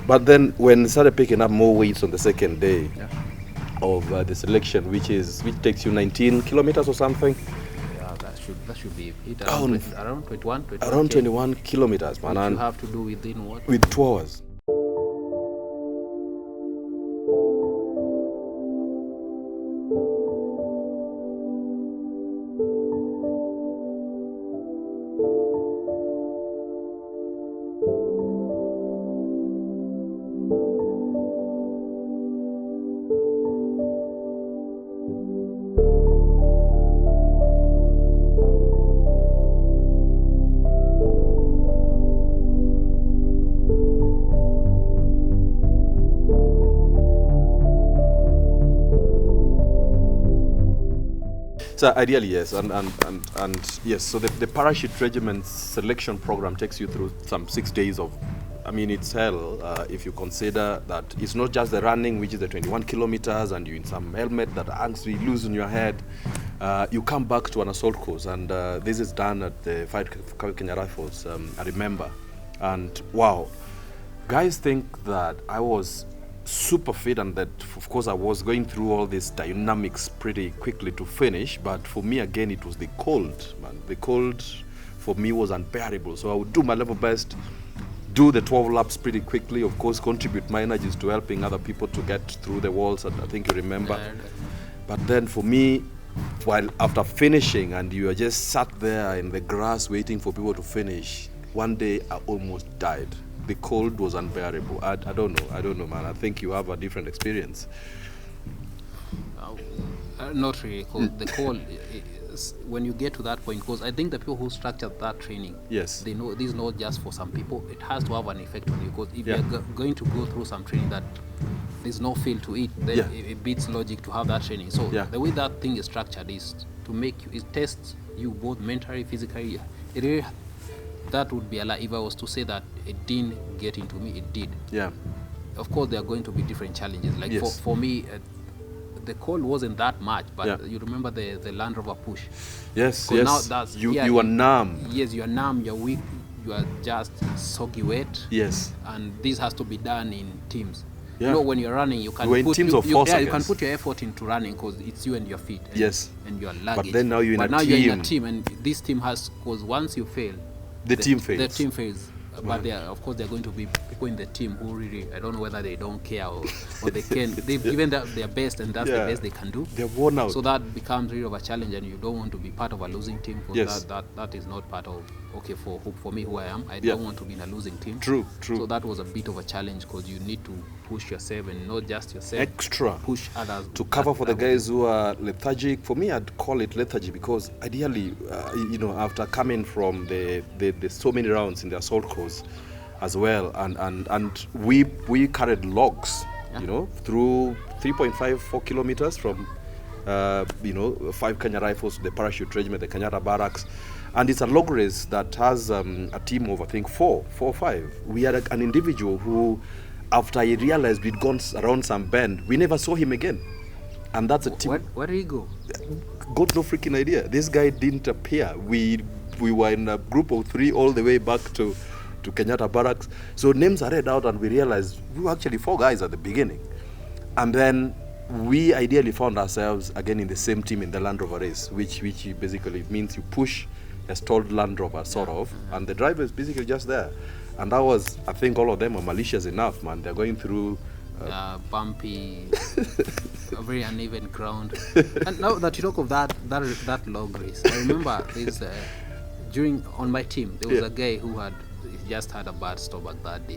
But then when they started picking up more weights on the second day Yeah. of the selection, which takes you 19 kilometers or something, Yeah, that should be it. Around- Around 21, around 21 21 kilometers, man, which you and have to do within what? with 2 hours. So ideally, yes, and yes. So the parachute regiment selection program takes you through some 6 days of, I mean, it's hell if you consider that it's not just the running, which is the 21 kilometers, and you're in some helmet that hangs loose on your head. You come back to an assault course, and this is done at the 5 Kenya Rifles. I remember, and wow, guys think that I was super fit and that of course I was going through all these dynamics pretty quickly to finish, but for me again it was the cold, man. The cold for me was unbearable, so I would do my level best, do the 12 laps pretty quickly, of course contribute my energies to helping other people to get through the walls, and I think you remember. But then for me, while after finishing and you are just sat there in the grass waiting for people to finish, one day I almost died. The cold was unbearable. I don't know, man. I think you have a different experience. Not really. The call is when you get to that point, because I think the people who structured that training, Yes. they know this is not just for some people. It has to have an effect on you, because if Yeah. you're going to go through some training that there's no feel to it, then Yeah. it beats logic to have that training. So Yeah. the way that thing is structured is to make you, it tests you both mentally, physically. It really, that would be a lie if I was to say that it didn't get into me. It did. Yeah. Of course, there are going to be different challenges. Like Yes. for me, the cold wasn't that much, but Yeah. you remember the Land Rover push. Yes. 'Cause Yes. now that's you here you are numb. Yes, you are numb. You're weak. You are just soggy wet. Yes. And this has to be done in teams. Yeah. You know, when you're running, you can We're in put teams of you, four yeah, you can seconds. put your effort into running because it's you and your feet. And, Yes. and your luggage. then now you're in but a now you're in team. a team, and this team has, because once you fail, The team fails. The team fails. But there, of course, there are going to be people in the team who really, I don't know whether they don't care or they can. They've given their best, and that's Yeah. the best they can do. They're worn out. So that becomes really of a challenge, and you don't want to be part of a losing team. Because Yes. that is not part of, okay, for me who I am, I Yeah. don't want to be in a losing team. True. So that was a bit of a challenge, because you need to push yourself, and not just yourself, Extra. push others. To cover That- for the that guys who are lethargic. For me, I'd call it lethargy because ideally, after coming from the so many rounds in the assault course as well, and we carried logs, Yeah. through 3.54 kilometers from 5 Kenya Rifles to the parachute regiment, the Kenyatta barracks. And it's a log race that has a team of, I think, four or five. We had an individual who, after he realized we'd gone around some bend, we never saw him again. And that's a team. Where did he go? Got no freaking idea. This guy didn't appear. We were in a group of 3 all the way back to Kenyatta barracks. So names are read out, and we realized we were actually 4 guys at the beginning. And then we ideally found ourselves again in the same team in the Land Rover race, which basically means you push a stalled Land Rover, sort of, and the driver is basically just there. And that was, I think all of them are malicious enough, man. They're going through bumpy, a very uneven ground. And now that you talk of that log race, I remember this on my team there was a guy who just had a bad stomach that day.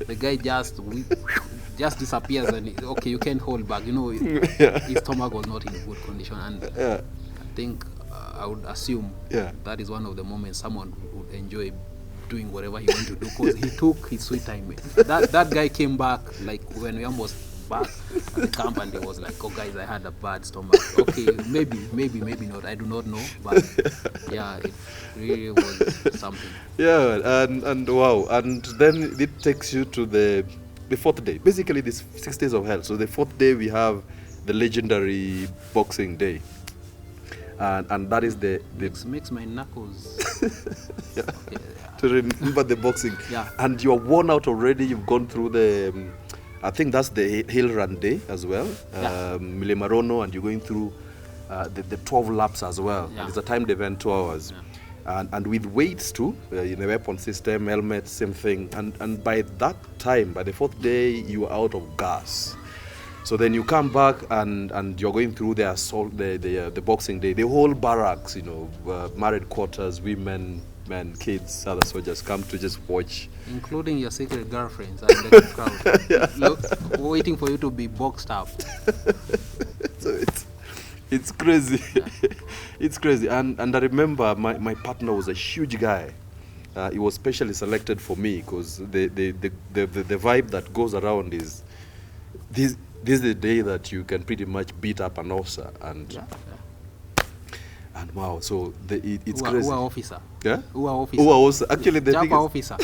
The guy just disappears, and okay, you can't hold back. His stomach was not in good condition, and I think I would assume that is one of the moments someone would enjoy doing whatever he wanted to do, because he took his sweet time. That guy came back like when we almost back at the camp, and he was like, "Oh guys, I had a bad stomach." Okay, maybe not. I do not know, but yeah, it really was something. Yeah, and wow, and then it takes you to the 4th day. Basically, this 6 days of hell. So the 4th day we have the legendary Boxing Day, and that is the makes my knuckles. Okay, to remember the boxing. Yeah. And you're worn out already. You've gone through the, I think that's the hill run day as well. Yeah. Mile Marono, and you're going through the 12 laps as well. Yeah. And it's a timed event, 2 hours. Yeah. And with weights too, in the weapon system, helmet, same thing. And by that time, by the 4th day, you are out of gas. So then you come back and you're going through the assault, the boxing day, the whole barracks, married quarters, women, men, kids, other soldiers come to just watch. Including your secret girlfriends and the crowd. Look, waiting for you to be boxed up. So it's crazy. Yeah. It's crazy. And I remember my partner was a huge guy. He was specially selected for me because the vibe that goes around is this is the day that you can pretty much beat up an officer and wow, so it's crazy. Who are officer? Yeah? Who are officer? Who are also actually the thing officer.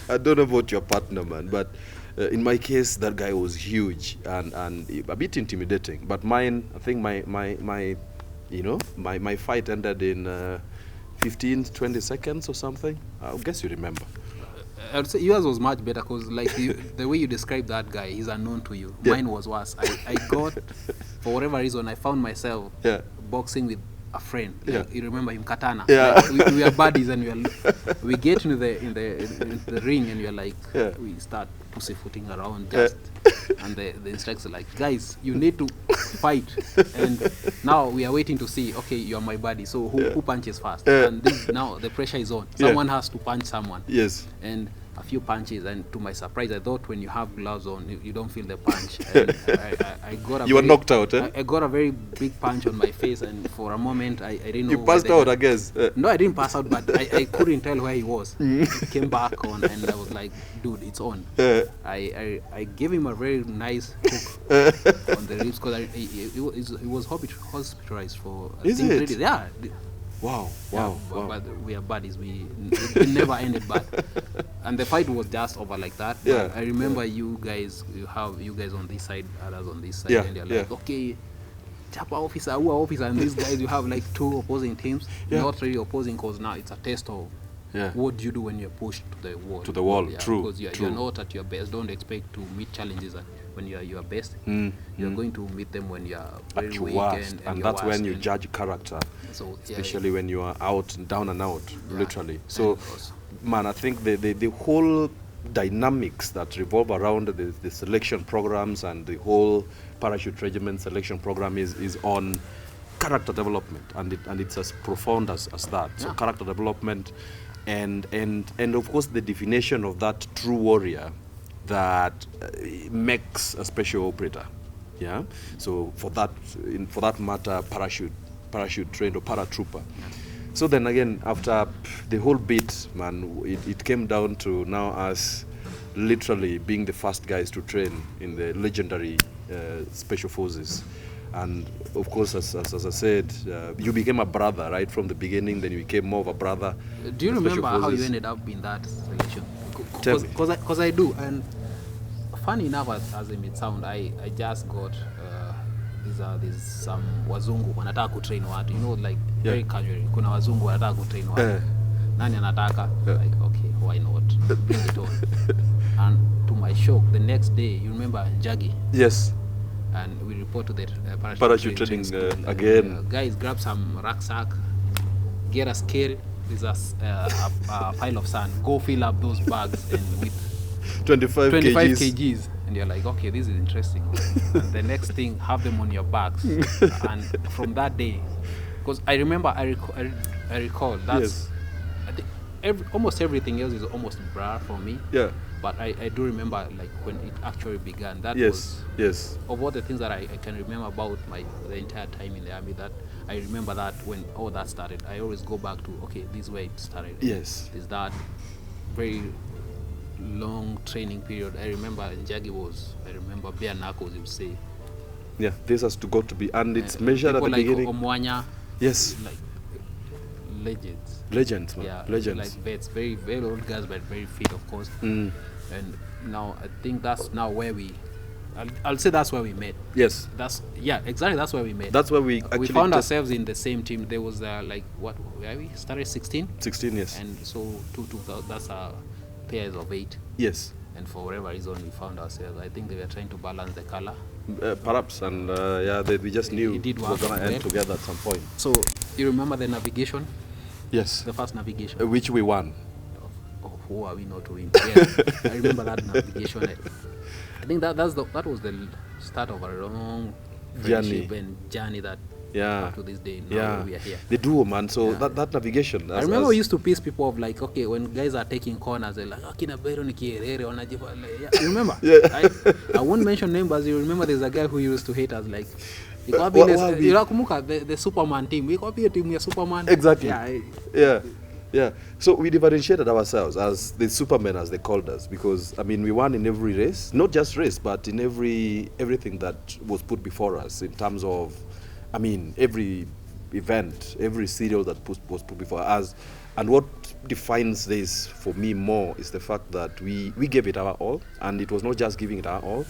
I don't know about your partner, man, but in my case, that guy was huge and a bit intimidating. But mine, I think my fight ended in 15, 20 seconds or something. I guess you remember. I would say yours was much better because, like, the way you describe that guy, he's unknown to you. Yeah. Mine was worse. I got, for whatever reason, I found myself boxing with a friend. Like, you remember him, Katana. Yeah. Like, we are buddies, and we get into the ring, and we're like, we start pussyfooting around just. And the instructor like, guys, you need to fight. And now we are waiting to see, okay, you are my buddy, so who punches first? And now the pressure is on. Someone has to punch someone. Yes. And a few punches, and to my surprise, I thought when you have gloves on, you don't feel the punch. And I got a You were knocked out, eh? I got a very big punch on my face, and for a moment, I didn't know. You passed out, I guess. No, I didn't pass out, but I couldn't tell where he was. He came back on, and I was like, dude, it's on. I gave him a very nice hook on the ribs because he was hospitalized for. Is it? Yeah. Wow. But we are buddies. It never ended bad, and the fight was just over like that. Yeah. But I remember you guys on this side, others on this side, and you're like, okay, Chapa officer, who are officer, and these guys, you have like 2 opposing teams. Not really opposing because now it's a test of what do you do when you're pushed to the wall. To the wall, true. Because you're not at your best. Don't expect to meet challenges when you are your best. You're going to meet them when you are very At your weak worst. And that's when you and judge character. So, especially when you are out, down and out, literally. So, course. man, I think the whole dynamics that revolve around the selection programs and the whole parachute regiment selection program is on character development, and it's as profound as that. So character development and of course the definition of that true warrior that makes a special operator. Yeah. So for that matter, parachute trained or paratrooper. So then again, after the whole bit, man, it came down to now us literally being the first guys to train in the legendary special forces. And of course, as I said, you became a brother right from the beginning. Then you became more of a brother. Do you remember how you ended up in that selection? Because I do. And funny enough, as it may sound, I just got these some wazungu wanataka kutrain watu, like very casually. Kuna wazungu wanataka kutrain watu. Nani anataka? Like, okay, why not? Bring it on. And to my shock, the next day, you remember Njagi? Yes. And we report to the parachute training again. Guys, grab some rucksack, get a scale. There's a pile of sand. Go fill up those bags and with 25 kgs. And you're like, okay, this is interesting. And the next thing, have them on your backs. And from that day, because I remember, I recall that's, I think almost everything else is almost blur for me. Yeah. But I do remember like when it actually began. That was of all the things that I can remember about the entire time in the army. That I remember that when all that started, I always go back to this is where it started. Yes. Is that very long training period. I remember Njagi I remember bare knuckles, you would say. Yeah, this has got to be, and it's measured at the beginning. Omwanya, yes. Like legends, man. Yeah, legends. Like vets, very, very old guys, but very fit, of course. And now I think that's now where we I'll say that's where we met. Yes. Exactly, that's where we met. That's where we We found ourselves in the same team. There was like what, where we started 16, 16, yes. and so two that's our pairs of 8. Yes. And for whatever reason, we found ourselves. I think they were trying to balance the color. Perhaps, and we just knew it did we were work going to end well. together at some point. So you remember the navigation? Yes. The first navigation. Which we won. Oh, who are we not to win? Yeah, I remember that navigation. I think that was the start of a long friendship and journey that up to this day. Now we are here. The duo, man. So that navigation. I remember we used to piss people off, like, okay, when guys are taking corners, they're like, "Akina Bayro ni Kierere, wanajipa." You remember? I won't mention names, but you remember there's a guy who used to hate us, like. The Superman team. We copy a team, Superman. Exactly. Yeah. So we differentiated ourselves as the Supermen, as they called us, because I mean we won in every race, not just race, but in everything that was put before us in terms of, I mean, every event, every serial that was put before us. And what defines this for me more is the fact that we gave it our all, and it was not just giving it our all.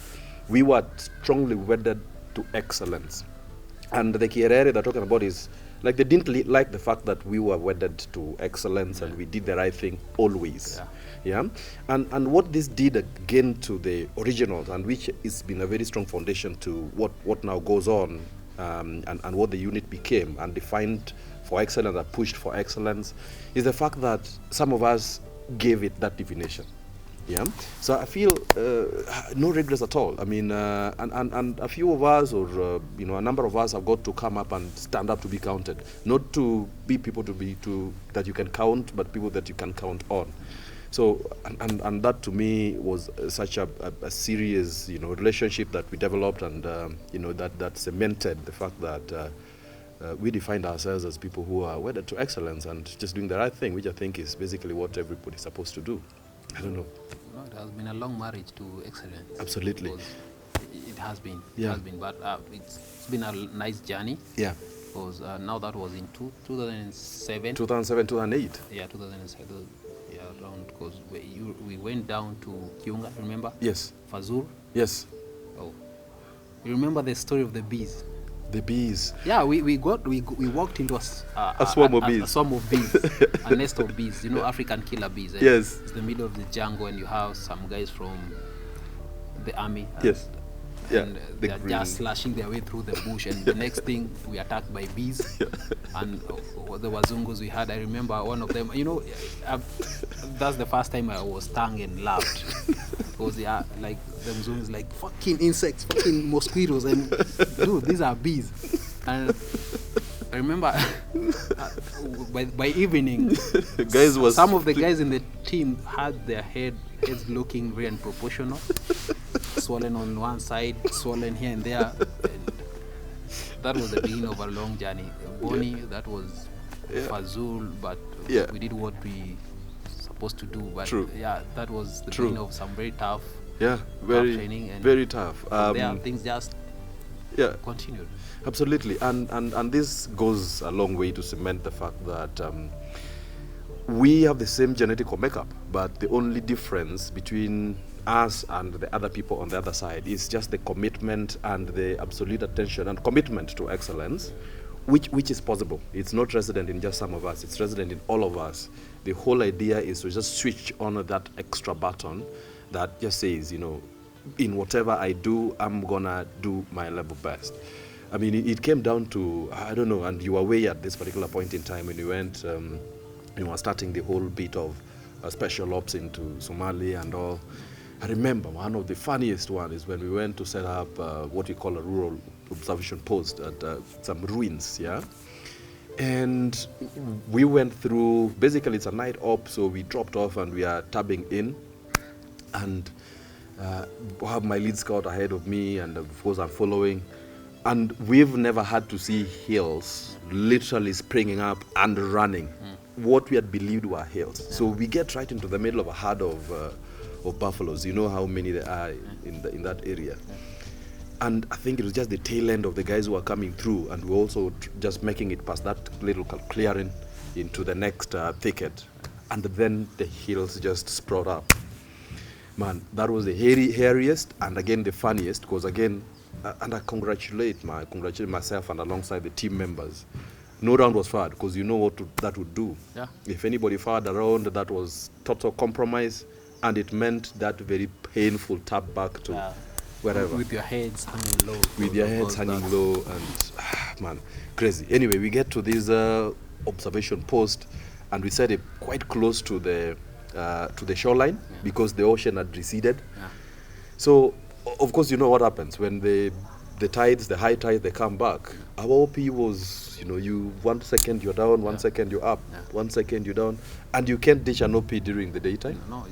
We were strongly wedded to excellence. And the Kierere they're talking about is, like, they didn't like the fact that we were wedded to excellence and we did the right thing always. And what this did again to the originals, and which has been a very strong foundation to what now goes on, and what the unit became and defined for excellence and pushed for excellence, is the fact that some of us gave it that definition. So I feel no regrets at all. I mean, and a few of us, or a number of us, have got to come up and stand up to be counted. Not to be people that you can count, but people that you can count on. So, and that to me was such a serious, relationship that we developed, and that cemented the fact that we defined ourselves as people who are wedded to excellence and just doing the right thing, which I think is basically what everybody's supposed to do. I don't know. No, it has been a long marriage to excellence. Absolutely. It has been. It has been, but it's been a nice journey. Yeah. Because now that was in 2007. 2008. Yeah, 2007. Yeah, around, because we went down to Kiunga, remember? Yes. Fazur. Yes. Oh, you remember the story of the bees? The bees. Yeah, we walked into a swarm of bees. A swarm of bees, a nest of bees. African killer bees. Yes. It's the middle of the jungle, and you have some guys from the army. Yes. And they're just slashing their way through the bush, and the next thing we attacked by bees. And the wazungus we had, I remember one of them. That's the first time I was stung and laughed. Because like the Mzungu is like, fucking insects, fucking mosquitoes, and dude, these are bees. And I remember by evening, some of the guys in the team had their heads looking very unproportional, swollen on one side, swollen here and there. And that was the beginning of a long journey. Boni, that was Fazul, but we did what we supposed to do. But that was the beginning of some very tough, very training, and very tough. There things just continued. Absolutely, and this goes a long way to cement the fact that we have the same genetical makeup, but the only difference between us and the other people on the other side is just the commitment and the absolute attention and commitment to excellence, which is possible. It's not resident in just some of us, it's resident in all of us. The whole idea is to just switch on that extra button that just says, in whatever I do, I'm gonna do my level best. I mean, it came down to, I don't know, and you were away at this particular point in time when you went, starting the whole bit of special ops into Somalia and all. I remember one of the funniest one is when we went to set up what we call a rural observation post at some ruins, and we went through, basically it's a night op, so we dropped off and we are tabbing in, and have my lead scout ahead of me, and of course I'm following, and we've never had to see hills literally springing up and running what we had believed were hills. So we get right into the middle of a herd of buffaloes. You know how many there are in that area. And I think it was just the tail end of the guys who were coming through, and we're also just making it past that little clearing into the next thicket. And then the hills just sprout up. Man, that was the hairiest and again the funniest, because again, and I congratulate myself and alongside the team members. No round was fired, because you know what that would do. Yeah. If anybody fired a round, that was total compromise, and it meant that very painful tap back to wherever. With your heads hanging low. With your heads hanging low, and man, crazy. Anyway, we get to this observation post, and we set it quite close to the shoreline, because the ocean had receded. Yeah. So, of course, you know what happens when the tides, the high tides, they come back. Our OP was, you 1 second you're down, 1 second you're up, 1 second you're down, and you can't ditch an OP during the daytime. No,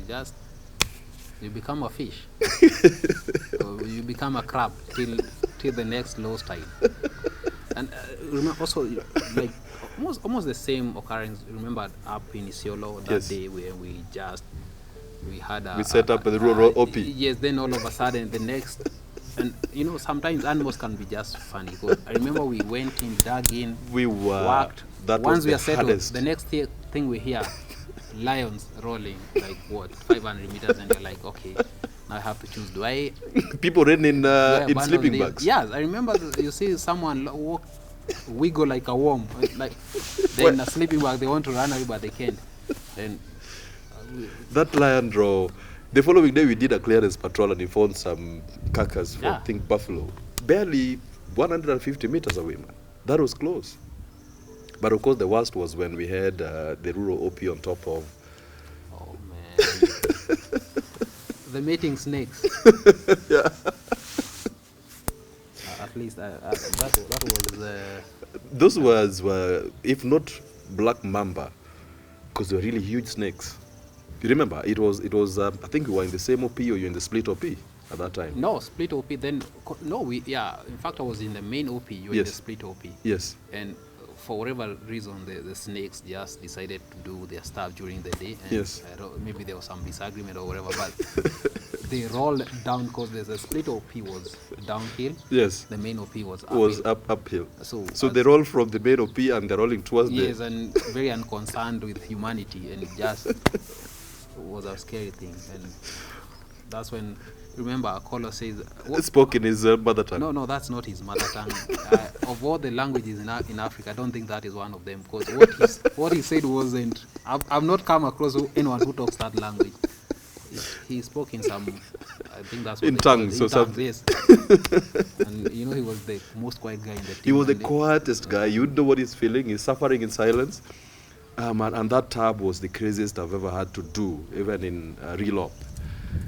you become a fish. Or you become a crab till the next low tide. And remember also, like almost the same occurrence. Remember up in Isiolo that day where we set up the rural OP. Yes, then all of a sudden the next, and sometimes animals can be just funny. Because I remember we went in, dug in, worked. Once we are settled, the next thing we hear, lions rolling like 500 meters, and you're like, okay, now I have to choose. Do I? People ran in sleeping bags. Yes, I remember. You see someone wiggle like a worm, like they're in a sleeping bag. They want to run away, but they can't. Then that lion draw. The following day, we did a clearance patrol, and we found some carcass for, I think, buffalo. Barely 150 meters away, man. That was close. But of course, the worst was when we had the rural OP on top of. Oh man, the mating snakes. Yeah. At least that was. Those were, if not black mamba, because they were really huge snakes. You remember? It was. I think we were in the same OP, or you were in the split OP at that time. No, split OP. Then no, in fact, I was in the main OP. You were in the split OP. Yes. And for whatever reason, the snakes just decided to do their stuff during the day. And yes. Maybe there was some disagreement or whatever, but they rolled down because the split OP was downhill. Yes. The main OP was uphill. Uphill. So they roll from the main OP and they're rolling towards Yes, and very unconcerned with humanity, and it just was a scary thing. And that's when, remember, a caller says... spoke in his mother tongue. No, that's not his mother tongue. Of all the languages in Africa, I don't think that is one of them, because what he said wasn't... I've not come across anyone who talks that language. He spoke in some... I think that's what in tongues or something. Yes. And he was the most quiet guy in the team. He was the quietest guy. You'd know what he's feeling. He's suffering in silence. And that tab was the craziest I've ever had to do, even in real op.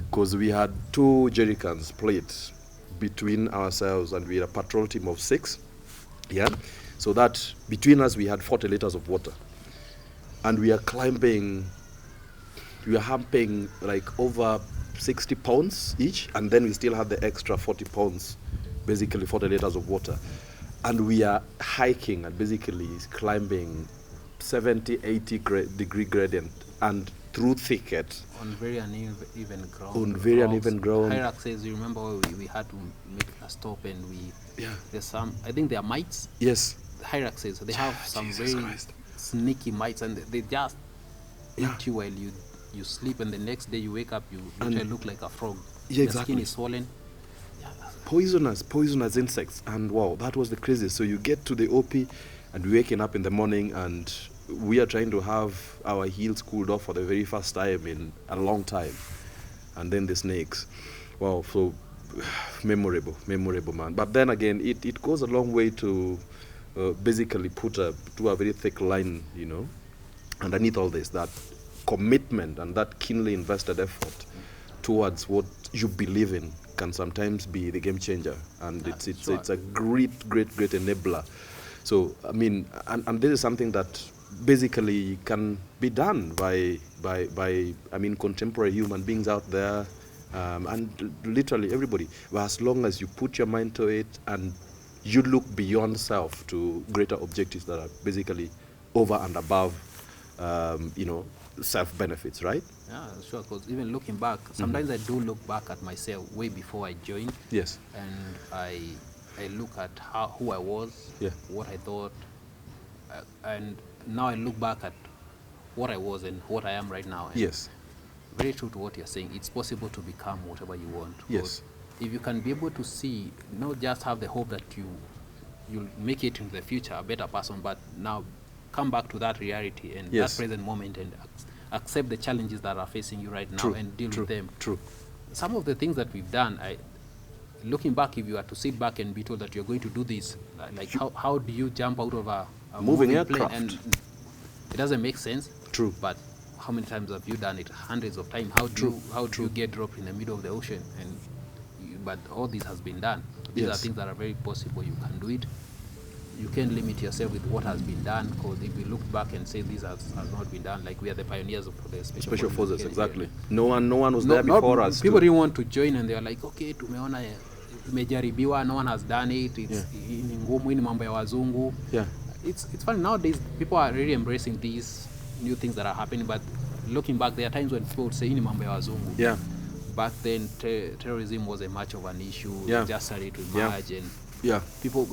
Because we had 2 jerrycans plate between ourselves, and we had a patrol team of 6. Yeah. So that between us we had 40 liters of water. And we are climbing, we are humping like over 60 pounds each, and then we still had the extra 40 pounds, basically 40 liters of water. And we are hiking and basically climbing 70, 80 degree gradient, and through thicket. On very uneven ground. On very uneven ground. Hyrax says, you remember we had to make a stop, and there's some, I think they are mites. Yes. Hyrax says, so they have some Jesus very Christ. Sneaky mites, and they just eat you while you sleep, and the next day you wake up, you literally look like a frog. Yeah, the skin is swollen. Yeah. Poisonous insects. And wow, that was the craziest. So you get to the OP, and we're waking up in the morning, and we are trying to have our heels cooled off for the very first time in a long time. And then the snakes. Wow, so memorable, man. But then again, it goes a long way to basically do a very thick line, underneath all this, that commitment and that keenly invested effort towards what you believe in can sometimes be the game changer. And it's a great enabler. So, I mean, and this is something that basically can be done by contemporary human beings out there, and literally everybody. But as long as you put your mind to it and you look beyond self to greater objectives that are basically over and above, self benefits, right? Yeah, sure. Because even looking back, sometimes I do look back at myself way before I joined. Yes. And I look at who I was, what I thought, and now I look back at what I was and what I am right now. And yes. very true to what you're saying. It's possible to become whatever you want. Yes. But if you can be able to see, not just have the hope that you'll make it into the future a better person, but now come back to that reality and Yes. that present moment and accept the challenges that are facing you right now True. and deal True. with them. True. Some of the things that we've done, looking back, if you were to sit back and be told that you're going to do this, like how do you jump out of a Moving plane? aircraft. And it doesn't make sense. True. But how many times have you done it? Hundreds of times. How do you get dropped in the middle of the ocean? But all this has been done. These are Yes. things that are very possible. You can do it. You can't limit yourself with what has been done, because if we look back and say this has not been done, like we are the pioneers of the Special forces, here. exactly. No one was there before us. People didn't want to join, and they were like, okay, tumeona imejaribiwa, no one has done it. It's ni ngumu, hii ni mambo ya wazungu. Yeah. It's funny nowadays. People are really embracing these new things that are happening, but looking back, there are times when people would say hii ni mambo ya wazungu. Yeah. Back then, terrorism was a much of an issue. Yeah. It just started to emerge, and Yeah. people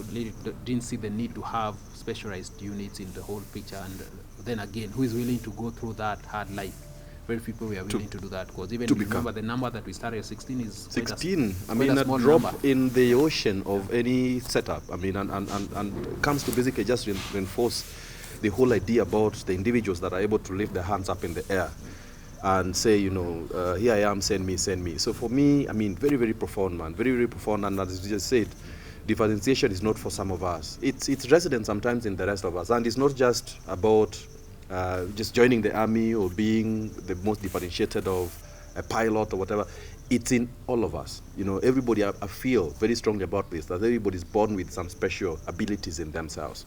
didn't see the need to have specialized units in the whole picture. And then again, who is willing to go through that hard life? Very few people were willing to do that, because even remember the number that we started at 16 is 16. I quite mean, a a small drop number. in the ocean of any setup. I mean, and comes to basically just reinforce the whole idea about the individuals that are able to lift their hands up in the air and say, here I am, send me, send me. So for me, I mean, very, very profound, man. Very, very profound. And as you just said, differentiation is not for some of us. It's resident sometimes in the rest of us. And it's not just about just joining the army or being the most differentiated of a pilot or whatever. It's in all of us. Everybody, I feel very strongly about this, that everybody's born with some special abilities in themselves.